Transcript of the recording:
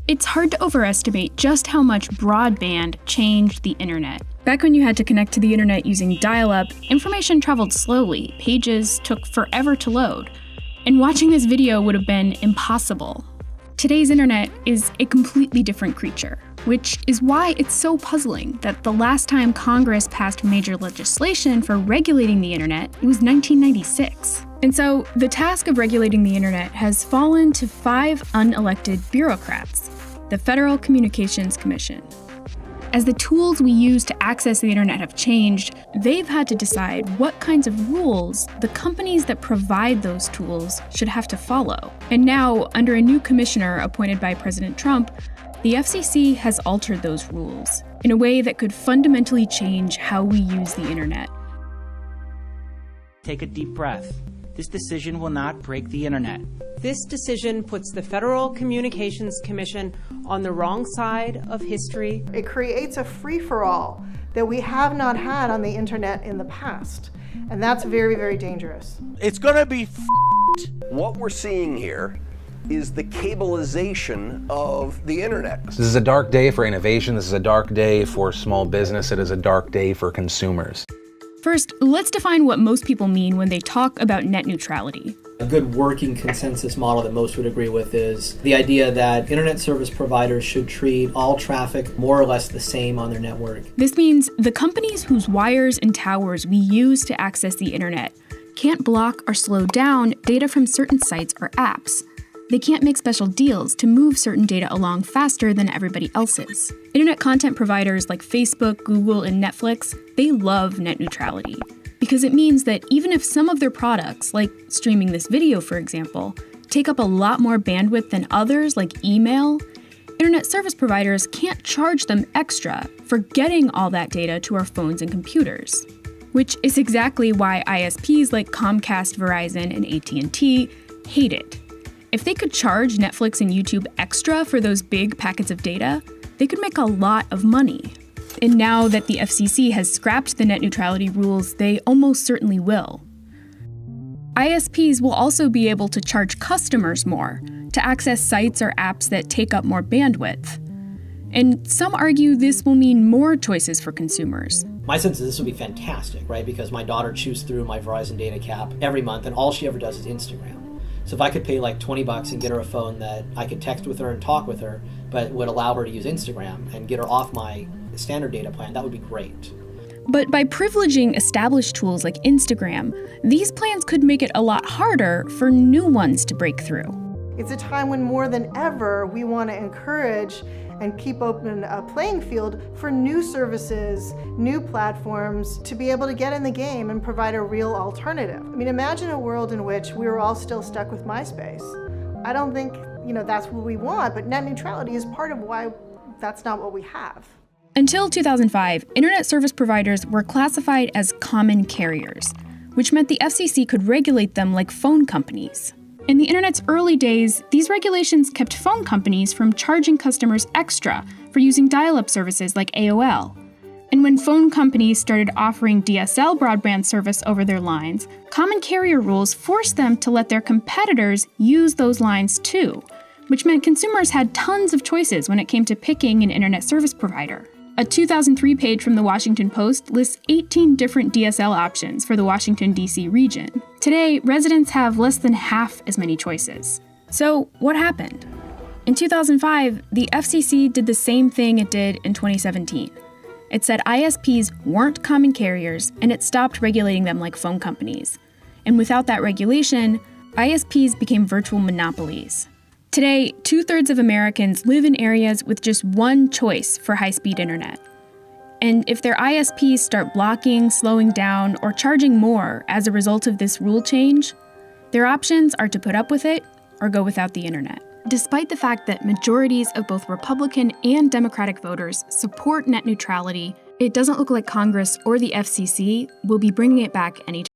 It's hard to overestimate just how much broadband changed the internet. Back when you had to connect to the internet using dial-up, information traveled slowly, pages took forever to load, and watching this video would have been impossible. Today's internet is a completely different creature, which is why it's so puzzling that the last time Congress passed major legislation for regulating the internet, it was 1996. And so the task of regulating the internet has fallen to 5 unelected bureaucrats, the Federal Communications Commission. As the tools we use to access the internet have changed, they've had to decide what kinds of rules the companies that provide those tools should have to follow. And now, under a new commissioner appointed by President Trump, the FCC has altered those rules in a way that could fundamentally change how we use the internet. Take a deep breath. This decision will not break the internet. This decision puts the Federal Communications Commission on the wrong side of history. It creates a free-for-all that we have not had on the internet in the past. And that's very, very dangerous. It's gonna be What we're seeing here is the cableization of the internet. This is a dark day for innovation. This is a dark day for small business. It is a dark day for consumers. First, let's define what most people mean when they talk about net neutrality. A good working consensus model that most would agree with is the idea that internet service providers should treat all traffic more or less the same on their network. This means the companies whose wires and towers we use to access the internet can't block or slow down data from certain sites or apps. They can't make special deals to move certain data along faster than everybody else's. Internet content providers like Facebook, Google, and Netflix, they love net neutrality because it means that even if some of their products, like streaming this video for example, take up a lot more bandwidth than others like email, internet service providers can't charge them extra for getting all that data to our phones and computers. Which is exactly why ISPs like Comcast, Verizon, and AT&T hate it. If they could charge Netflix and YouTube extra for those big packets of data, they could make a lot of money. And now that the FCC has scrapped the net neutrality rules, they almost certainly will. ISPs will also be able to charge customers more to access sites or apps that take up more bandwidth. And some argue this will mean more choices for consumers. My sense is this would be fantastic, right? Because my daughter chews through my Verizon data cap every month and all she ever does is Instagram. So if I could pay like $20 and get her a phone that I could text with her and talk with her, but would allow her to use Instagram and get her off my standard data plan, that would be great. But by privileging established tools like Instagram, these plans could make it a lot harder for new ones to break through. It's a time when more than ever we want to encourage and keep open a playing field for new services, new platforms to be able to get in the game and provide a real alternative. I mean, imagine a world in which we were all still stuck with MySpace. I don't think, that's what we want, but net neutrality is part of why that's not what we have. Until 2005, internet service providers were classified as common carriers, which meant the FCC could regulate them like phone companies. In the internet's early days, these regulations kept phone companies from charging customers extra for using dial-up services like AOL. And when phone companies started offering DSL broadband service over their lines, common carrier rules forced them to let their competitors use those lines too, which meant consumers had tons of choices when it came to picking an internet service provider. A 2003 page from the Washington Post lists 18 different DSL options for the Washington, D.C. region. Today, residents have less than half as many choices. So, what happened? In 2005, the FCC did the same thing it did in 2017. It said ISPs weren't common carriers, and it stopped regulating them like phone companies. And without that regulation, ISPs became virtual monopolies. Today, 2/3 of Americans live in areas with just one choice for high-speed internet. And if their ISPs start blocking, slowing down, or charging more as a result of this rule change, their options are to put up with it or go without the internet. Despite the fact that majorities of both Republican and Democratic voters support net neutrality, it doesn't look like Congress or the FCC will be bringing it back anytime